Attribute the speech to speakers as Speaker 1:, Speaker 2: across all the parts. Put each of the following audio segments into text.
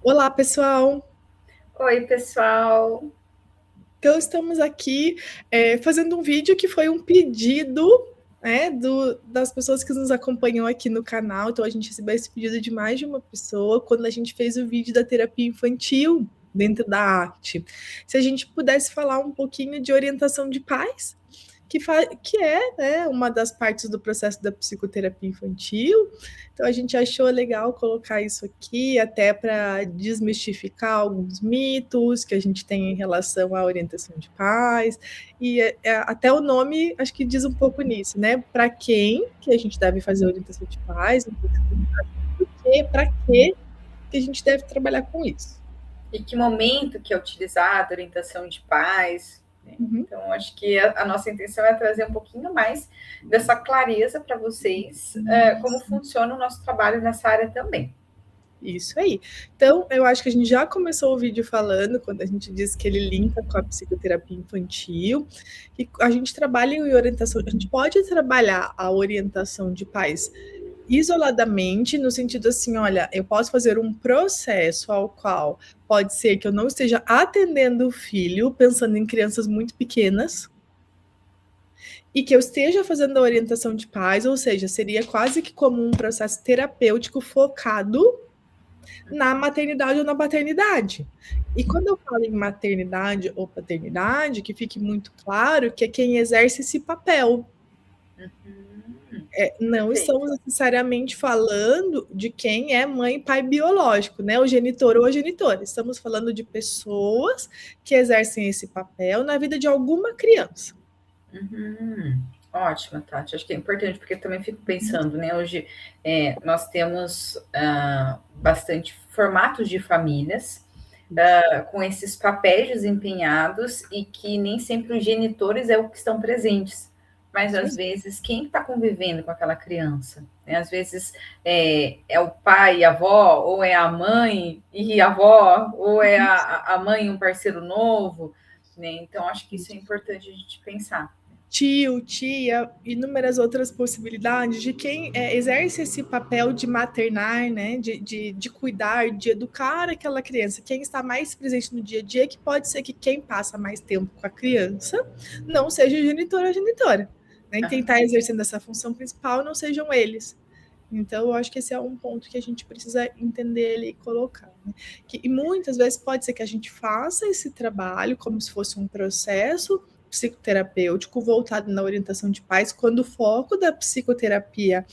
Speaker 1: Olá, pessoal!
Speaker 2: Oi, pessoal.
Speaker 1: Então, estamos aqui fazendo um vídeo que foi um pedido, né, das pessoas que nos acompanham aqui no canal. Então, a gente recebeu esse pedido de mais de uma pessoa quando a gente fez o vídeo da terapia infantil dentro da arte. Se a gente pudesse falar um pouquinho de orientação de pais, que é, né, uma das partes do processo da psicoterapia infantil. Então a gente achou legal colocar isso aqui, até para desmistificar alguns mitos que a gente tem em relação à orientação de pais. E até o nome acho que diz um pouco nisso, né? Para quem que a gente deve fazer a orientação de pais, para que a gente deve trabalhar com isso.
Speaker 2: E que momento que é utilizada a orientação de pais? Né?
Speaker 1: Uhum.
Speaker 2: Então, acho que a nossa intenção é trazer um pouquinho mais dessa clareza para vocês, como funciona o nosso trabalho nessa área também.
Speaker 1: Isso aí. Então, eu acho que a gente já começou o vídeo falando, quando a gente disse que ele linka com a psicoterapia infantil, e a gente trabalha em orientação, a gente pode trabalhar a orientação de pais isoladamente, no sentido assim, olha, eu posso fazer um processo ao qual pode ser que eu não esteja atendendo o filho, pensando em crianças muito pequenas, e que eu esteja fazendo a orientação de pais, ou seja, seria quase que como um processo terapêutico focado na maternidade ou na paternidade. E quando eu falo em maternidade ou paternidade, que fique muito claro que é quem exerce esse papel. Não estamos
Speaker 2: Perfeito.
Speaker 1: necessariamente falando de quem é mãe e pai biológico, né? O genitor ou a genitora. Estamos falando de pessoas que exercem esse papel na vida de alguma criança.
Speaker 2: Ótimo, Tati. Acho que é importante, porque eu também fico pensando, né? Hoje nós temos bastante formatos de famílias com esses papéis desempenhados e que nem sempre os genitores é o que estão presentes, mas às vezes quem está convivendo com aquela criança, né? Às vezes é o pai e a avó, ou é a mãe e a avó, ou é a mãe e um parceiro novo, né? Então acho que isso é importante a gente pensar.
Speaker 1: Tio, tia, inúmeras outras possibilidades de quem exerce esse papel de maternar, né, de cuidar, de educar aquela criança, quem está mais presente no dia a dia, que pode ser que quem passa mais tempo com a criança não seja o genitor ou a genitora, né, quem está exercendo essa função principal não sejam eles. Então, eu acho que esse é um ponto que a gente precisa entender e colocar. Né? E muitas vezes pode ser que a gente faça esse trabalho como se fosse um processo psicoterapêutico voltado na orientação de pais, quando o foco da psicoterapia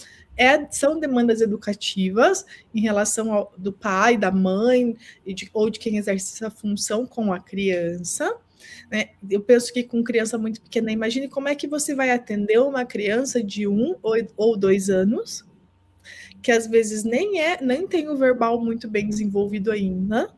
Speaker 1: são demandas educativas em relação ao, do pai, da mãe, ou de quem exerce essa função com a criança. Né? Eu penso que com criança muito pequena, imagine como é que você vai atender uma criança de 1 ou 2 anos, que às vezes nem tem o verbal muito bem desenvolvido ainda,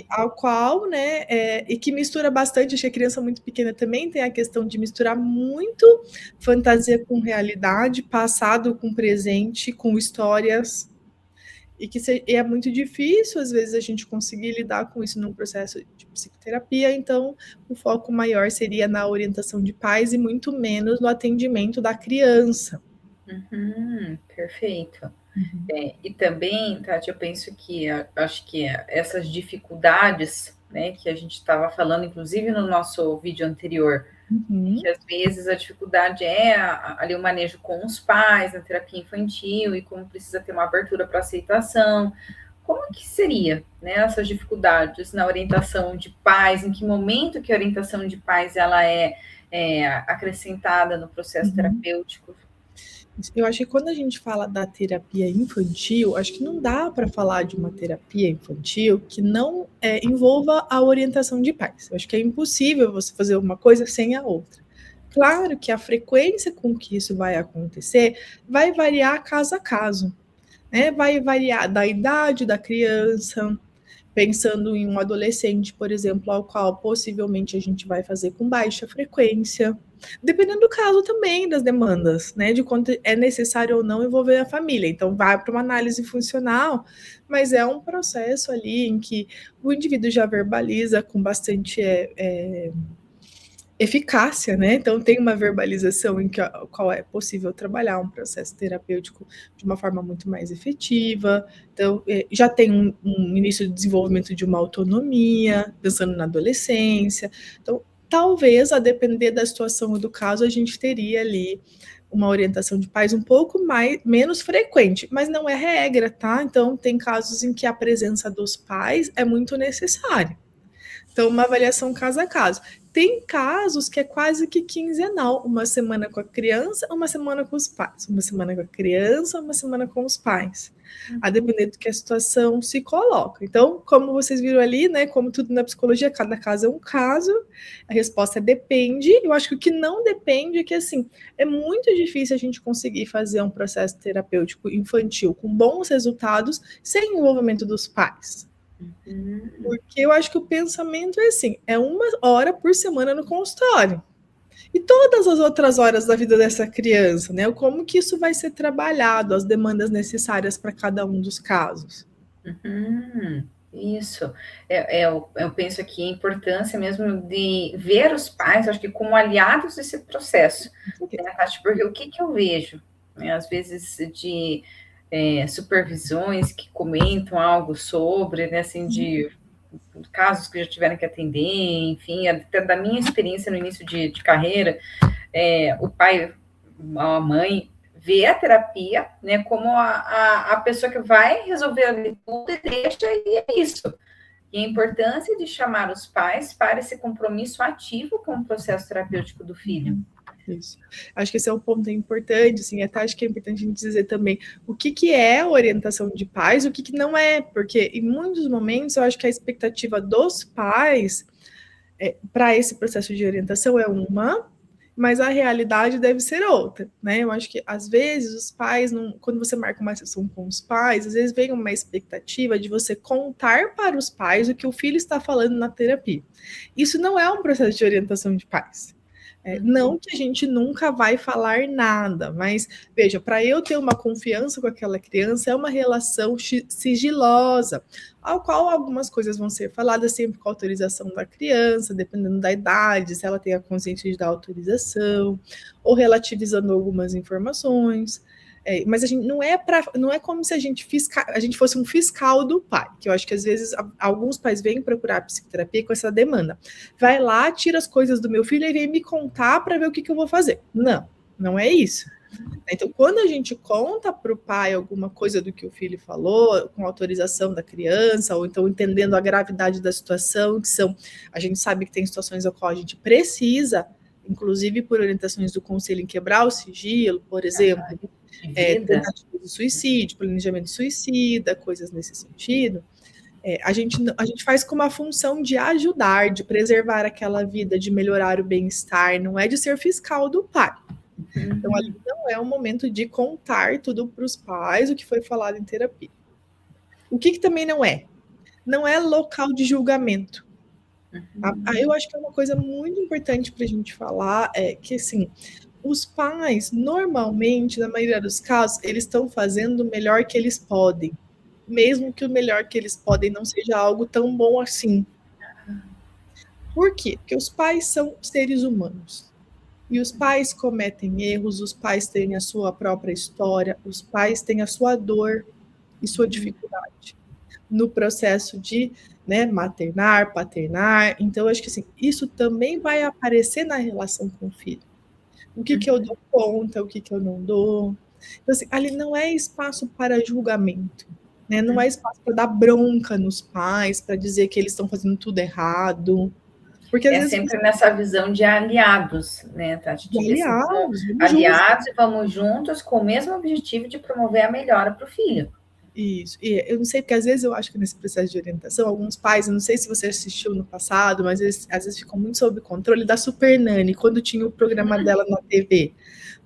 Speaker 1: ao qual, né, e que mistura bastante, achei criança muito pequena também tem a questão de misturar muito fantasia com realidade, passado com presente, com histórias, e é muito difícil, às vezes, a gente conseguir lidar com isso num processo de psicoterapia, então o foco maior seria na orientação de pais e muito menos no atendimento da criança.
Speaker 2: Perfeito. E também, Tati, eu penso que acho que essas dificuldades, né, que a gente estava falando, inclusive no nosso vídeo anterior, que às vezes a dificuldade é ali o manejo com os pais, na terapia infantil, e como precisa ter uma abertura para aceitação. Como que seria, né, essas dificuldades na orientação de pais? Em que momento que a orientação de pais ela é acrescentada no processo terapêutico?
Speaker 1: Eu acho que quando a gente fala da terapia infantil, acho que não dá para falar de uma terapia infantil que não envolva a orientação de pais. Eu acho que é impossível você fazer uma coisa sem a outra. Claro que a frequência com que isso vai acontecer vai variar caso a caso, né? Vai variar da idade da criança, pensando em um adolescente, por exemplo, ao qual possivelmente a gente vai fazer com baixa frequência, dependendo do caso também das demandas, né, de quanto é necessário ou não envolver a família. Então, vai para uma análise funcional, mas é um processo ali em que o indivíduo já verbaliza com bastante eficácia, né? Então tem uma verbalização em que qual é possível trabalhar um processo terapêutico de uma forma muito mais efetiva. Então já tem um início de desenvolvimento de uma autonomia, pensando na adolescência. Então talvez, a depender da situação ou do caso, a gente teria ali uma orientação de pais um pouco menos frequente, mas não é regra, tá? Então tem casos em que a presença dos pais é muito necessária. Então, uma avaliação caso a caso. Tem casos que é quase que quinzenal, uma semana com a criança, uma semana com os pais, uma semana com a criança, uma semana com os pais, a depender do que a situação se coloca. Então, como vocês viram ali, né, como tudo na psicologia, cada caso é um caso, a resposta depende. Eu acho que o que não depende é que, assim, é muito difícil a gente conseguir fazer um processo terapêutico infantil com bons resultados sem envolvimento dos pais. Porque eu acho que o pensamento é assim, é 1 hora por semana no consultório. E todas as outras horas da vida dessa criança, né? Como que isso vai ser trabalhado, as demandas necessárias para cada um dos casos.
Speaker 2: Isso. Eu penso aqui a importância mesmo de ver os pais, acho que como aliados desse processo, né, Tati? Porque o que eu vejo, né, às vezes, de supervisões que comentam algo sobre, né, assim, de casos que já tiveram que atender, enfim, até da minha experiência no início de carreira, o pai, a mãe, vê a terapia, né, como a pessoa que vai resolver tudo e deixa, e é isso. E a importância de chamar os pais para esse compromisso ativo com o processo terapêutico do filho.
Speaker 1: Isso. Acho que esse é um ponto importante, assim, até acho que é importante a gente dizer também o que é orientação de pais, o que não é, porque em muitos momentos eu acho que a expectativa dos pais para esse processo de orientação é uma, mas a realidade deve ser outra, né? Eu acho que às vezes os pais, quando você marca uma sessão com os pais, às vezes vem uma expectativa de você contar para os pais o que o filho está falando na terapia. Isso não é um processo de orientação de pais. Não que a gente nunca vai falar nada, mas veja, para eu ter uma confiança com aquela criança, é uma relação sigilosa, ao qual algumas coisas vão ser faladas sempre com a autorização da criança, dependendo da idade, se ela tem a consciência de dar autorização, ou relativizando algumas informações. Mas a gente não é como se a gente fosse um fiscal do pai, que eu acho que às vezes alguns pais vêm procurar psicoterapia com essa demanda. Vai lá, tira as coisas do meu filho e vem me contar para ver o que eu vou fazer. Não é isso. Então, quando a gente conta para o pai alguma coisa do que o filho falou, com autorização da criança, ou então entendendo a gravidade da situação, a gente sabe que tem situações a qual a gente precisa, inclusive por orientações do conselho, em quebrar o sigilo, por exemplo, tentativa de suicídio, planejamento suicida, coisas nesse sentido, a gente faz com uma função de ajudar, de preservar aquela vida, de melhorar o bem-estar, não é de ser fiscal do pai. Então, ali não é o momento de contar tudo para os pais o que foi falado em terapia. O que também não é? Não é local de julgamento. Eu acho que é uma coisa muito importante para a gente falar, que assim, os pais, normalmente, na maioria dos casos, eles estão fazendo o melhor que eles podem, mesmo que o melhor que eles podem não seja algo tão bom assim. Por quê? Porque os pais são seres humanos. E os pais cometem erros, os pais têm a sua própria história, os pais têm a sua dor e sua dificuldade no processo de, né, maternar, paternar. Então, acho que assim, isso também vai aparecer na relação com o filho. O que eu dou conta, o que eu não dou. Então, assim, ali não é espaço para julgamento, né? Não é espaço para dar bronca nos pais, para dizer que eles estão fazendo tudo errado. Porque às vezes
Speaker 2: sempre nessa visão de aliados, né, Tati?
Speaker 1: Aliados
Speaker 2: e vamos juntos com o mesmo objetivo de promover a melhora para o filho.
Speaker 1: Isso. E eu não sei, porque às vezes eu acho que nesse processo de orientação, alguns pais, eu não sei se você assistiu no passado, mas às vezes ficam muito sob controle da Super Nani, quando tinha o programa dela na TV.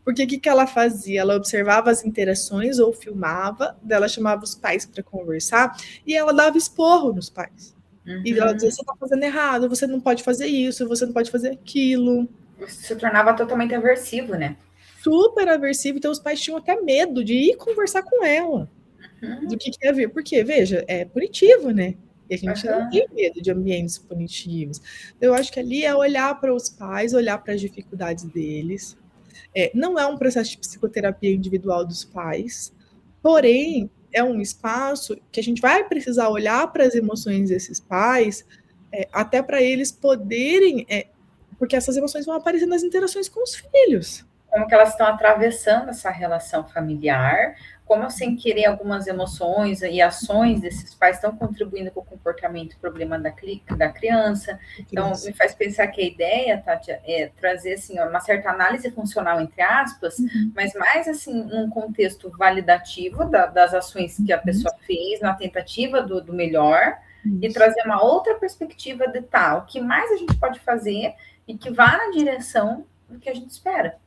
Speaker 1: Porque o que ela fazia? Ela observava as interações ou filmava, ela chamava os pais para conversar e ela dava esporro nos pais. E ela dizia, você está fazendo errado, você não pode fazer isso, você não pode fazer aquilo.
Speaker 2: Se tornava totalmente aversivo, né?
Speaker 1: Super aversivo, então os pais tinham até medo de ir conversar com ela. Do que ia ver, porque, veja, é punitivo, né? E a gente não tem medo de ambientes punitivos. Eu acho que ali é olhar para os pais, olhar para as dificuldades deles. Não é um processo de psicoterapia individual dos pais, porém, é um espaço que a gente vai precisar olhar para as emoções desses pais, até para eles poderem, porque essas emoções vão aparecer nas interações com os filhos.
Speaker 2: Como que elas estão atravessando essa relação familiar, como sem querer algumas emoções e ações desses pais estão contribuindo com o comportamento e problema da criança. Então, me faz pensar que a ideia, Tati, é trazer assim, uma certa análise funcional, entre aspas, mas mais assim, num contexto validativo das ações que a pessoa fez, na tentativa do melhor, e trazer uma outra perspectiva de o que mais a gente pode fazer e que vá na direção do que a gente espera.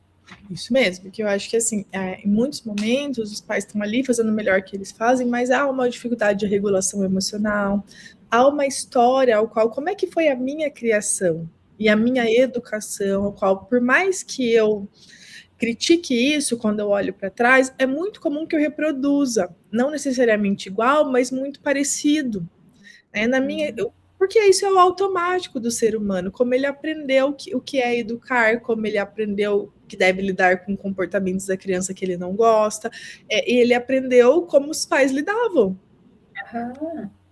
Speaker 1: Isso mesmo, que eu acho que assim, em muitos momentos os pais estão ali fazendo o melhor que eles fazem, mas há uma dificuldade de regulação emocional, há uma história ao qual, como é que foi a minha criação e a minha educação, ao qual, por mais que eu critique isso quando eu olho para trás, é muito comum que eu reproduza, não necessariamente igual, mas muito parecido. Porque isso é o automático do ser humano, como ele aprendeu o que é educar, como ele aprendeu que deve lidar com comportamentos da criança que ele não gosta, e ele aprendeu como os pais lidavam.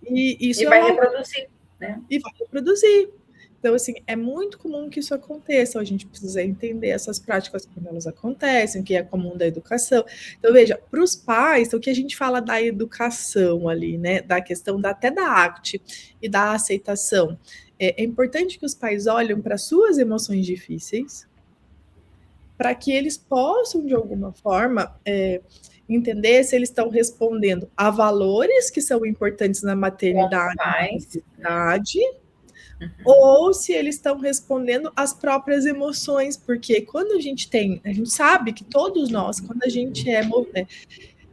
Speaker 2: E vai reproduzir, né?
Speaker 1: E vai reproduzir. Então, assim, é muito comum que isso aconteça. A gente precisa entender essas práticas quando elas acontecem, que é comum da educação. Então, veja, para os pais, o que a gente fala da educação ali, né? Da questão até da arte e da aceitação. É importante que os pais olhem para suas emoções difíceis, para que eles possam, de alguma forma, entender se eles estão respondendo a valores que são importantes na maternidade, ou se eles estão respondendo às próprias emoções, porque quando a gente sabe que todos nós, quando a gente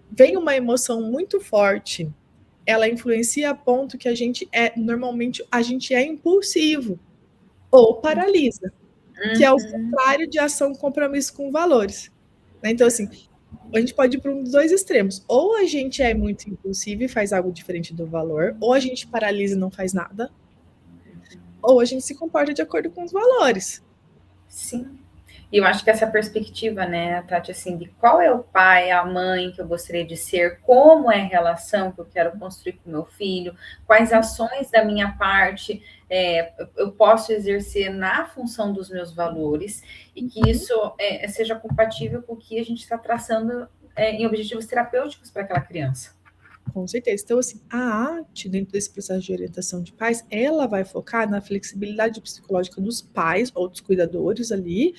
Speaker 1: vem uma emoção muito forte, ela influencia a ponto que normalmente a gente é impulsivo ou paralisa, que é o contrário de ação, compromisso com valores. Então, assim, a gente pode ir para um dos dois extremos. Ou a gente é muito impulsivo e faz algo diferente do valor, ou a gente paralisa e não faz nada, ou a gente se comporta de acordo com os valores.
Speaker 2: Sim. E eu acho que essa perspectiva, né, Tati, assim, de qual é o pai, a mãe que eu gostaria de ser, como é a relação que eu quero construir com meu filho, quais ações da minha parte eu posso exercer na função dos meus valores, e que isso seja compatível com o que a gente está traçando em objetivos terapêuticos para aquela criança.
Speaker 1: Com certeza. Então, assim, a arte, dentro desse processo de orientação de pais, ela vai focar na flexibilidade psicológica dos pais ou dos cuidadores ali,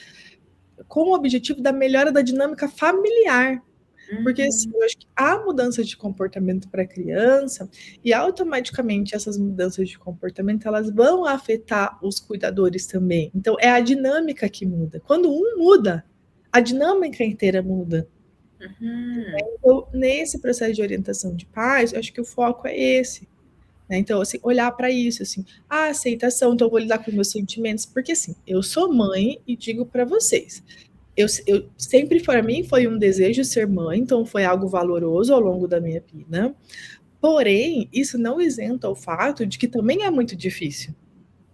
Speaker 1: com o objetivo da melhora da dinâmica familiar. Porque assim, eu acho que há mudanças de comportamento para a criança, e automaticamente essas mudanças de comportamento elas vão afetar os cuidadores também. Então, é a dinâmica que muda. Quando um muda, a dinâmica inteira muda. Então, nesse processo de orientação de pais, eu acho que o foco é esse. Então, assim, olhar para isso, assim, a aceitação, então eu vou lidar com meus sentimentos, porque assim, eu sou mãe e digo para vocês, eu sempre para mim foi um desejo ser mãe, então foi algo valoroso ao longo da minha vida, porém, isso não isenta o fato de que também é muito difícil.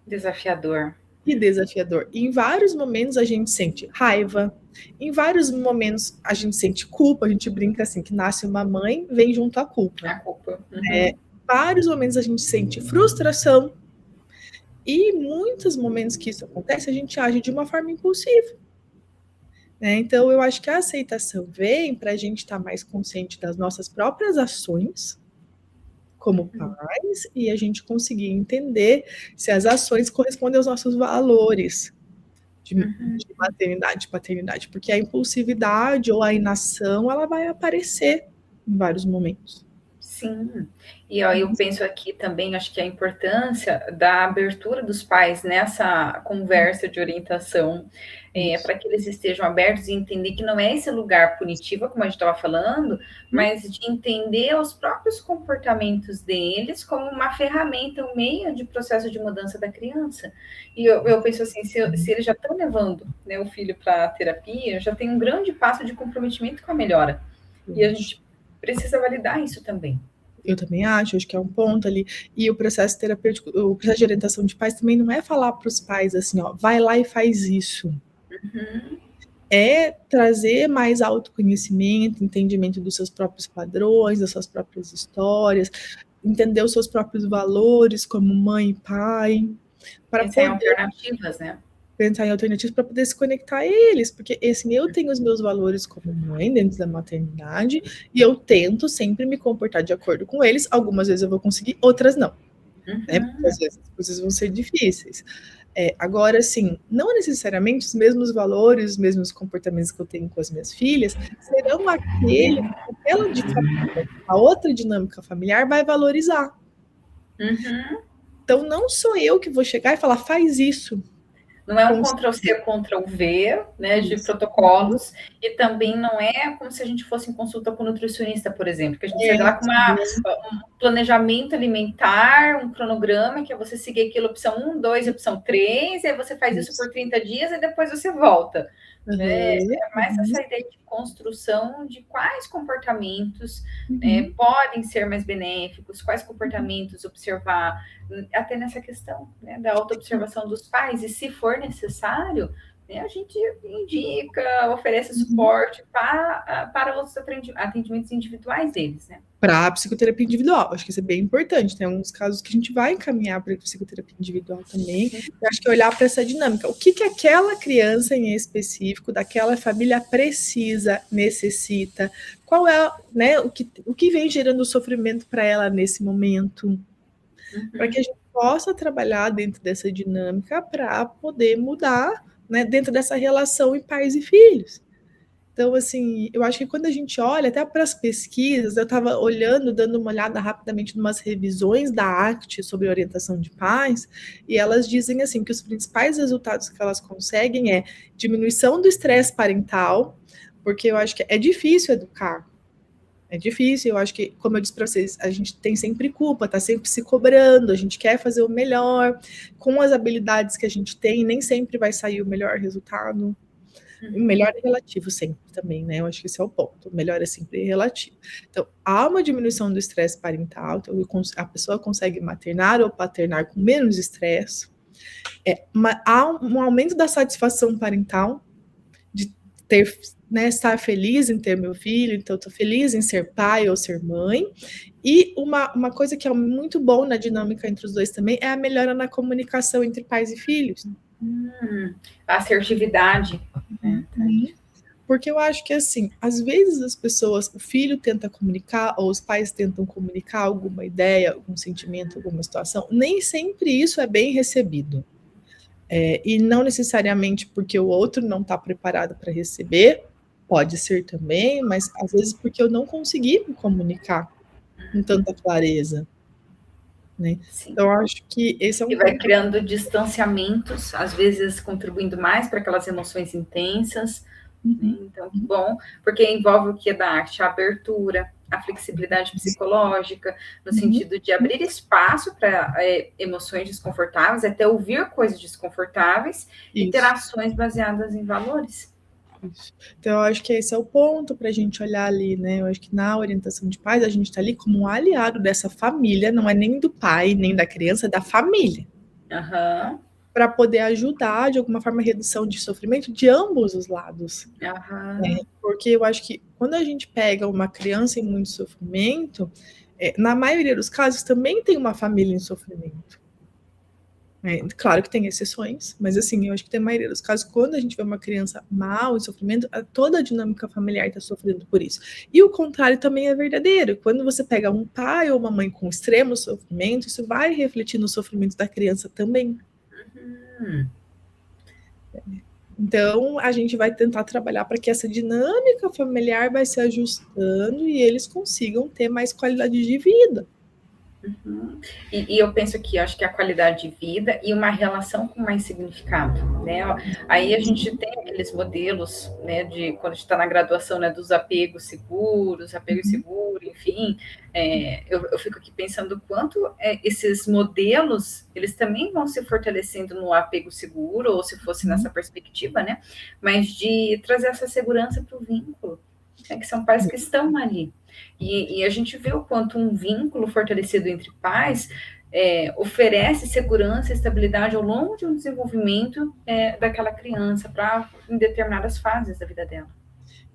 Speaker 2: Desafiador.
Speaker 1: E desafiador. E em vários momentos a gente sente raiva, em vários momentos a gente sente culpa, a gente brinca assim, que nasce uma mãe, vem junto a culpa.
Speaker 2: A culpa.
Speaker 1: Vários momentos a gente sente frustração, e muitos momentos que isso acontece, a gente age de uma forma impulsiva. Então, eu acho que a aceitação vem para a gente estar mais consciente das nossas próprias ações como pais, e a gente conseguir entender se as ações correspondem aos nossos valores de maternidade e paternidade, porque a impulsividade ou a inação, ela vai aparecer em vários momentos.
Speaker 2: Sim, e eu penso aqui também, acho que a importância da abertura dos pais nessa conversa de orientação, para que eles estejam abertos e entender que não é esse lugar punitivo, como a gente estava falando, mas de entender os próprios comportamentos deles como uma ferramenta, um meio de processo de mudança da criança. E eu penso assim, se eles já estão levando, né, o filho para a terapia, já tem um grande passo de comprometimento com a melhora. E a gente precisa validar isso também.
Speaker 1: Eu também acho que é um ponto ali. E o processo terapêutico, o processo de orientação de pais também não é falar para os pais assim, ó, vai lá e faz isso.
Speaker 2: Uhum.
Speaker 1: É trazer mais autoconhecimento, entendimento dos seus próprios padrões, das suas próprias histórias, entender os seus próprios valores como mãe e pai, para
Speaker 2: Pensar em
Speaker 1: poder
Speaker 2: alternativas, né?
Speaker 1: pensar em alternativas para poder se conectar a eles, porque assim, eu tenho os meus valores como mãe dentro da maternidade e eu tento sempre me comportar de acordo com eles. Algumas vezes eu vou conseguir, outras não, né? Porque às vezes as coisas vão ser difíceis. Agora, assim, não necessariamente os mesmos valores, os mesmos comportamentos que eu tenho com as minhas filhas serão aquele que aquela de família, a outra dinâmica familiar vai valorizar.
Speaker 2: Uhum.
Speaker 1: Então, não sou eu que vou chegar e falar, faz isso.
Speaker 2: Não é um
Speaker 1: Com
Speaker 2: Ctrl-C, Ctrl-V, né, de
Speaker 1: isso.
Speaker 2: protocolos, e também não é como se a gente fosse em consulta com um nutricionista, por exemplo, que a gente chega lá com um planejamento alimentar, um cronograma, que é você seguir aquilo, opção 1, 2, opção 3, e aí você faz isso por 30 dias e depois você volta. Né? É mais essa ideia de construção de quais comportamentos podem ser mais benéficos, quais comportamentos observar, até nessa questão, né, da autoobservação dos pais, e se for necessário, né, a gente indica, oferece suporte para os atendimentos individuais deles, né?
Speaker 1: Para a psicoterapia individual, acho que isso é bem importante. Tem alguns casos que a gente vai encaminhar para a psicoterapia individual também. Eu acho que é olhar para essa dinâmica. O que aquela criança em específico, daquela família precisa, necessita? Qual é, né, o que vem gerando sofrimento para ela nesse momento? Para que a gente possa trabalhar dentro dessa dinâmica para poder mudar, né, dentro dessa relação em pais e filhos. Então, assim, eu acho que quando a gente olha até para as pesquisas, eu estava olhando, dando uma olhada rapidamente em umas revisões da ACT sobre orientação de pais, e elas dizem assim que os principais resultados que elas conseguem é diminuição do estresse parental, porque eu acho que é difícil educar. É difícil, eu acho que, como eu disse para vocês, a gente tem sempre culpa, tá sempre se cobrando, a gente quer fazer o melhor, com as habilidades que a gente tem, nem sempre vai sair o melhor resultado. O melhor é relativo sempre também, né? Eu acho que esse é o ponto. O melhor é sempre relativo. Então, há uma diminuição do estresse parental, então a pessoa consegue maternar ou paternar com menos estresse. Há um aumento da satisfação parental, de ter, né, estar feliz em ter meu filho, então estou feliz em ser pai ou ser mãe. E uma coisa que é muito bom na dinâmica entre os dois também é a melhora na comunicação entre pais e filhos.
Speaker 2: A assertividade.
Speaker 1: Porque eu acho que, assim, às vezes as pessoas, o filho tenta comunicar, ou os pais tentam comunicar alguma ideia, algum sentimento, alguma situação, nem sempre isso é bem recebido. E não necessariamente porque o outro não está preparado para receber, pode ser também, mas às vezes porque eu não consegui me comunicar com tanta clareza. Né? Então, eu acho que esse é um
Speaker 2: e vai criando distanciamentos, às vezes contribuindo mais para aquelas emoções intensas. Então, que bom, porque envolve o que da arte? A abertura, a flexibilidade psicológica, no sentido de abrir espaço para emoções desconfortáveis, até ouvir coisas desconfortáveis e ter ações baseadas em valores.
Speaker 1: Isso. Então, eu acho que esse é o ponto para a gente olhar ali, né? Eu acho que na orientação de pais, a gente está ali como um aliado dessa família, não é nem do pai, nem da criança, é da família. Para poder ajudar, de alguma forma, a redução de sofrimento de ambos os lados. Porque eu acho que quando a gente pega uma criança em muito sofrimento, na maioria dos casos também tem uma família em sofrimento. Claro que tem exceções, mas assim, eu acho que tem a maioria dos casos, quando a gente vê uma criança mal, em sofrimento, toda a dinâmica familiar está sofrendo por isso. E o contrário também é verdadeiro. Quando você pega um pai ou uma mãe com extremo sofrimento, isso vai refletir no sofrimento da criança também. Então, a gente vai tentar trabalhar para que essa dinâmica familiar vai se ajustando e eles consigam ter mais qualidade de vida.
Speaker 2: E eu penso que acho que a qualidade de vida e uma relação com mais significado, né? Aí a gente tem aqueles modelos, né, de quando a gente está na graduação, né, dos apegos seguros, apego seguro, enfim. Eu fico aqui pensando quanto esses modelos, eles também vão se fortalecendo no apego seguro, ou se fosse nessa perspectiva, né? Mas de trazer essa segurança para o vínculo, né, que são pais que estão ali. E a gente vê o quanto um vínculo fortalecido entre pais oferece segurança e estabilidade ao longo de um desenvolvimento daquela criança para em determinadas fases da vida dela.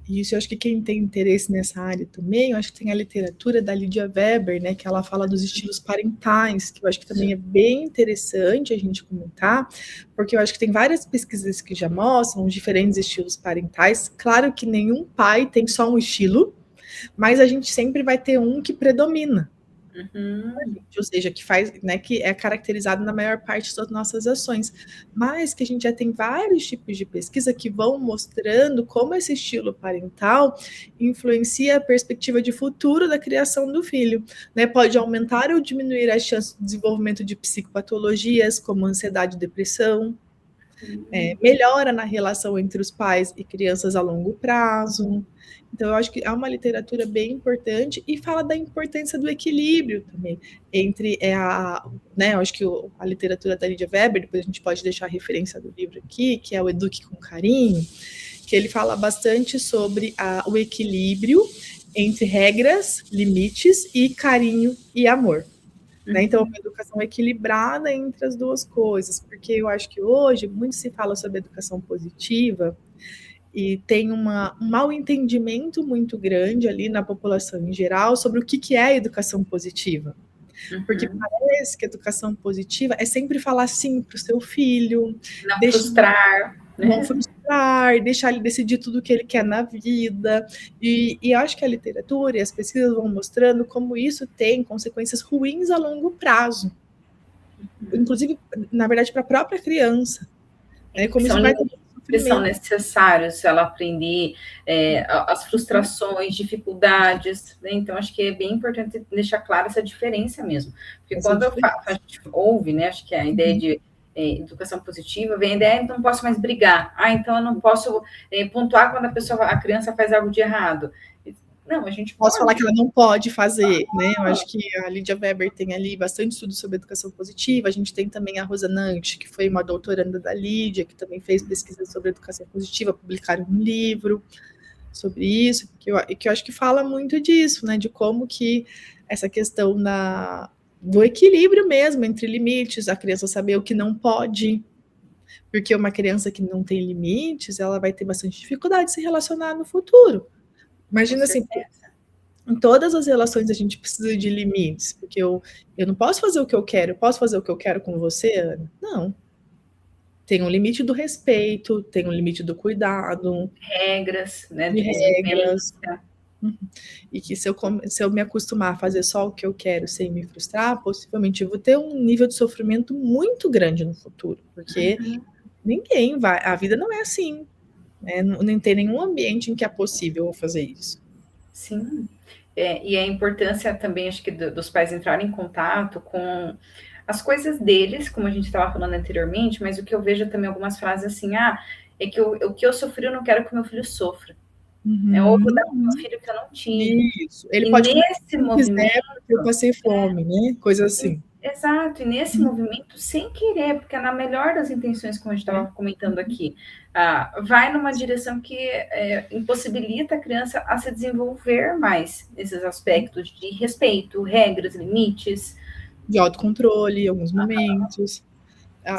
Speaker 1: Isso, eu acho que quem tem interesse nessa área também, eu acho que tem a literatura da Lydia Weber, né, que ela fala dos estilos parentais, que eu acho que também é bem interessante a gente comentar, porque eu acho que tem várias pesquisas que já mostram os diferentes estilos parentais. Claro que nenhum pai tem só um estilo, mas a gente sempre vai ter um que predomina.
Speaker 2: Uhum.
Speaker 1: Ou seja, que faz, né, que é caracterizado na maior parte das nossas ações, mas que a gente já tem vários tipos de pesquisa que vão mostrando como esse estilo parental influencia a perspectiva de futuro da criação do filho, né? Pode aumentar ou diminuir as chances de desenvolvimento de psicopatologias como ansiedade e depressão, melhora na relação entre os pais e crianças a longo prazo. Então, eu acho que há uma literatura bem importante e fala da importância do equilíbrio também entre né, eu acho que a literatura da Lydia Weber, depois a gente pode deixar a referência do livro aqui, que é o Eduque com Carinho, que ele fala bastante sobre o equilíbrio entre regras, limites e carinho e amor. Né? Então, uma educação equilibrada entre as duas coisas, porque eu acho que hoje muito se fala sobre educação positiva e tem um mal entendimento muito grande ali na população em geral sobre o que é a educação positiva. Porque parece que a educação positiva é sempre falar sim para o seu filho,
Speaker 2: não frustrar,
Speaker 1: não frustrar, deixar ele decidir tudo o que ele quer na vida. E eu acho que a literatura e as pesquisas vão mostrando como isso tem consequências ruins a longo prazo. Inclusive, na verdade, para a própria criança. Né? Como isso vai
Speaker 2: que são necessários ela aprender as frustrações, dificuldades, né? Então acho que é bem importante deixar clara essa diferença mesmo, porque quando a gente ouve, né, acho que a ideia de educação positiva vem a ideia de não posso mais brigar, então eu não posso pontuar quando a criança faz algo de errado. Não, a gente
Speaker 1: posso falar que ela não pode fazer, né? Eu acho que a Lydia Weber tem ali bastante estudo sobre educação positiva. A gente tem também a Rosa Nantes, que foi uma doutoranda da Lydia, que também fez pesquisa sobre educação positiva, publicaram um livro sobre isso, que eu acho que fala muito disso, né? De como que essa questão do equilíbrio mesmo entre limites, a criança saber o que não pode, porque uma criança que não tem limites, ela vai ter bastante dificuldade de se relacionar no futuro. Imagina assim, em todas as relações a gente precisa de limites, porque eu não posso fazer o que eu quero, posso fazer o que eu quero com você, Ana? Não. Tem um limite do respeito, tem um limite do cuidado.
Speaker 2: Regras, né?
Speaker 1: De regras. E que se eu me acostumar a fazer só o que eu quero sem me frustrar, possivelmente eu vou ter um nível de sofrimento muito grande no futuro, porque ninguém vai, a vida não é assim. Né? Não tem nenhum ambiente em que é possível fazer isso.
Speaker 2: Sim, e a importância também, acho que dos pais entrarem em contato com as coisas deles, como a gente estava falando anteriormente, mas o que eu vejo também algumas frases assim, é que o que eu sofri eu não quero que o meu filho sofra. Ou eu vou dar para o meu filho que eu não tive.
Speaker 1: Isso. Ele pode nesse movimento porque eu passei fome, né? Coisa assim.
Speaker 2: Exato, e nesse movimento, sem querer, porque na melhor das intenções, como a gente estava comentando aqui, vai numa direção que impossibilita a criança a se desenvolver mais nesses aspectos de respeito, regras, limites.
Speaker 1: De autocontrole em alguns momentos.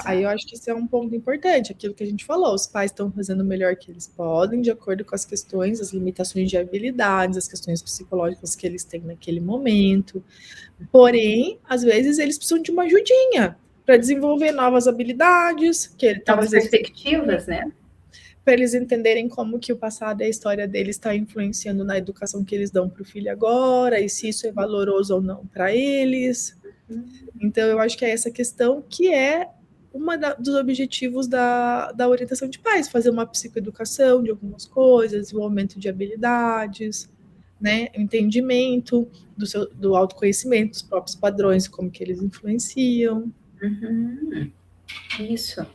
Speaker 1: Aí eu acho que isso é um ponto importante, aquilo que a gente falou, os pais estão fazendo o melhor que eles podem, de acordo com as questões, as limitações de habilidades, as questões psicológicas que eles têm naquele momento. Porém, às vezes eles precisam de uma ajudinha para desenvolver novas habilidades,
Speaker 2: novas perspectivas, né?
Speaker 1: Para eles entenderem como que o passado e a história deles está influenciando na educação que eles dão para o filho agora, e se isso é valoroso ou não para eles. Então, eu acho que é essa questão que é dos objetivos da orientação de pais, fazer uma psicoeducação de algumas coisas, desenvolvimento de habilidades, né, entendimento do autoconhecimento, dos próprios padrões, como que eles influenciam.
Speaker 2: Isso.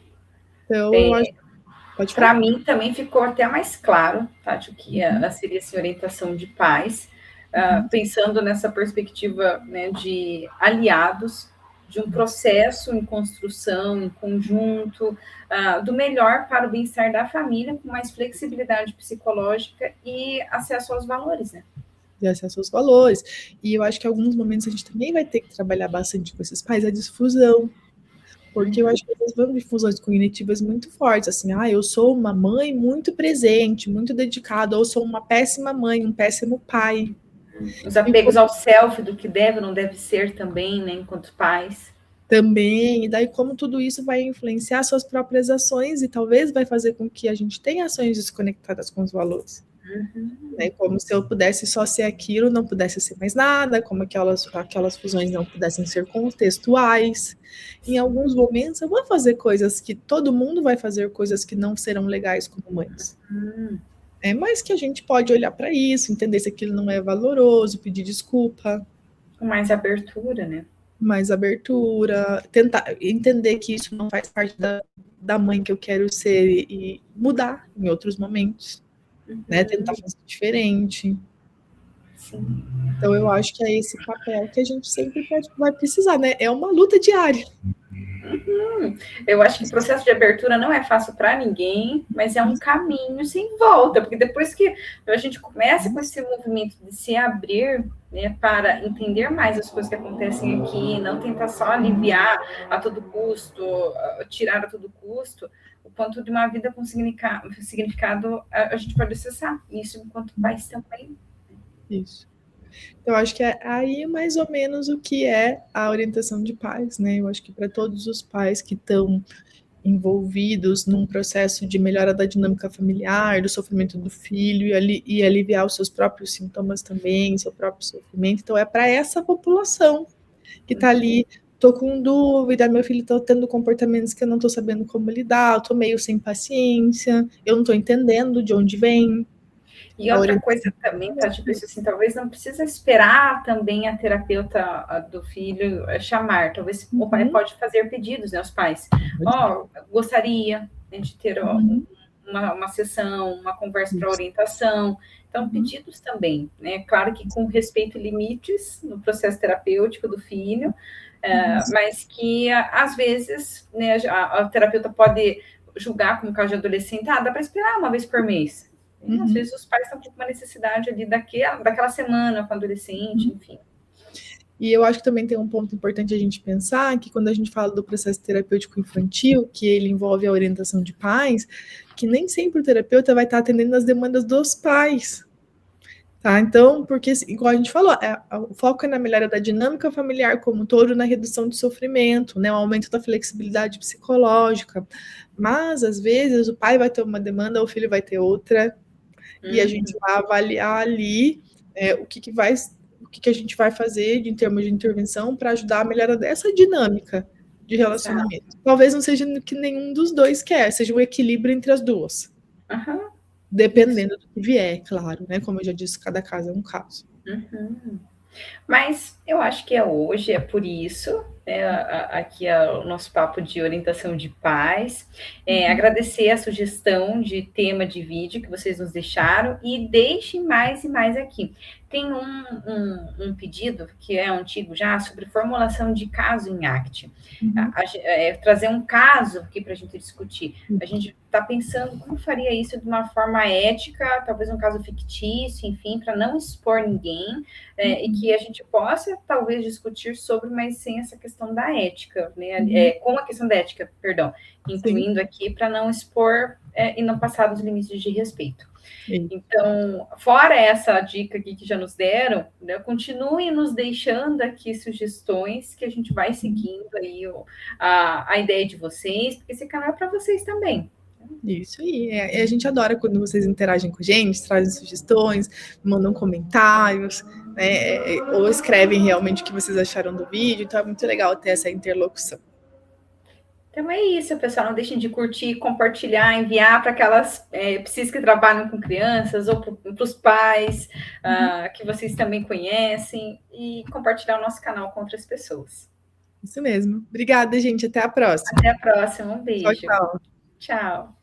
Speaker 1: Então, eu acho
Speaker 2: para mim também ficou até mais claro, Tati, o que seria essa orientação de pais, pensando nessa perspectiva, né, de aliados, de um processo em construção, em conjunto, do melhor para o bem-estar da família, com mais flexibilidade psicológica e acesso aos valores, né?
Speaker 1: de acesso aos valores. E eu acho que em alguns momentos a gente também vai ter que trabalhar bastante com esses pais a difusão, porque eu acho que eles vão difusões cognitivas muito fortes, assim, eu sou uma mãe muito presente, muito dedicada, ou sou uma péssima mãe, um péssimo pai.
Speaker 2: Os apegos ao self, do que deve ou não deve ser também, né, enquanto pais.
Speaker 1: Também, e daí como tudo isso vai influenciar suas próprias ações e talvez vai fazer com que a gente tenha ações desconectadas com os valores. Né? Como se eu pudesse só ser aquilo, não pudesse ser mais nada, como aquelas fusões não pudessem ser contextuais. Em alguns momentos eu vou fazer coisas que todo mundo vai fazer, coisas que não serão legais como mães. Mas que a gente pode olhar para isso, entender se aquilo não é valoroso, pedir desculpa.
Speaker 2: Com mais abertura, né?
Speaker 1: Mais abertura, tentar entender que isso não faz parte da mãe que eu quero ser e mudar em outros momentos, né? Tentar fazer diferente.
Speaker 2: Sim.
Speaker 1: Então eu acho que é esse papel que a gente sempre vai precisar, né? É uma luta diária.
Speaker 2: Eu acho que o processo de abertura não é fácil para ninguém, mas é um caminho sem volta, porque depois que a gente começa com esse movimento de se abrir, né, para entender mais as coisas que acontecem aqui, não tentar só aliviar a todo custo, tirar a todo custo, o quanto de uma vida com significado a gente pode acessar isso enquanto pais também.
Speaker 1: Isso. Eu acho que é aí mais ou menos o que é a orientação de pais, né? Eu acho que para todos os pais que estão envolvidos num processo de melhora da dinâmica familiar, do sofrimento do filho e aliviar os seus próprios sintomas também, seu próprio sofrimento. Então é para essa população que está ali, tô com dúvida, meu filho está tendo comportamentos que eu não estou sabendo como lidar, eu estou meio sem paciência, eu não estou entendendo de onde vem.
Speaker 2: E outra coisa também, tá, tipo assim, talvez não precisa esperar também a terapeuta do filho chamar, talvez o pai pode fazer pedidos, né, os pais. Gostaria, né, de ter uma sessão, uma conversa para orientação. Então, pedidos também, né? Claro que com respeito e limites no processo terapêutico do filho, mas que às vezes, né, a terapeuta pode julgar como caso de adolescente, dá para esperar uma vez por mês. Às vezes os pais estão com uma necessidade ali daquela semana com o adolescente, enfim.
Speaker 1: E eu acho que também tem um ponto importante a gente pensar, que quando a gente fala do processo terapêutico infantil, que ele envolve a orientação de pais, que nem sempre o terapeuta vai estar atendendo as demandas dos pais. Tá? Então, porque, igual a gente falou, o foco é na melhora da dinâmica familiar como um todo, na redução do sofrimento, né, o aumento da flexibilidade psicológica. Mas, às vezes, o pai vai ter uma demanda, o filho vai ter outra, e a gente vai avaliar ali o que a gente vai fazer em termos de intervenção para ajudar a melhora dessa dinâmica de relacionamento. Exato. Talvez não seja o que nenhum dos dois quer, seja um equilíbrio entre as duas. Dependendo do que vier, claro, né? Como eu já disse, cada caso é um caso.
Speaker 2: Mas eu acho que hoje é por isso, né, aqui é o nosso papo de orientação de pais. Agradecer a sugestão de tema de vídeo que vocês nos deixaram e deixem mais e mais aqui. Tem um pedido que é antigo já sobre formulação de caso em ACT. Trazer um caso aqui para a gente discutir. A gente está pensando como faria isso de uma forma ética, talvez um caso fictício, enfim, para não expor ninguém, e que a gente possa talvez discutir sobre, mas sem essa questão da ética, né? Com a questão da ética, perdão, incluindo aqui para não expor e não passar dos limites de respeito. Então, fora essa dica aqui que já nos deram, né, continuem nos deixando aqui sugestões que a gente vai seguindo aí a ideia de vocês, porque esse canal é para vocês também.
Speaker 1: Isso aí, a gente adora quando vocês interagem com a gente, trazem sugestões, mandam comentários, né, ou escrevem realmente o que vocês acharam do vídeo, então é muito legal ter essa interlocução.
Speaker 2: Então é isso, pessoal. Não deixem de curtir, compartilhar, enviar para aquelas psis que trabalham com crianças ou para os pais que vocês também conhecem e compartilhar o nosso canal com outras pessoas.
Speaker 1: Isso mesmo. Obrigada, gente. Até a próxima.
Speaker 2: Até a próxima. Um beijo.
Speaker 1: Tchau, tchau.
Speaker 2: Tchau.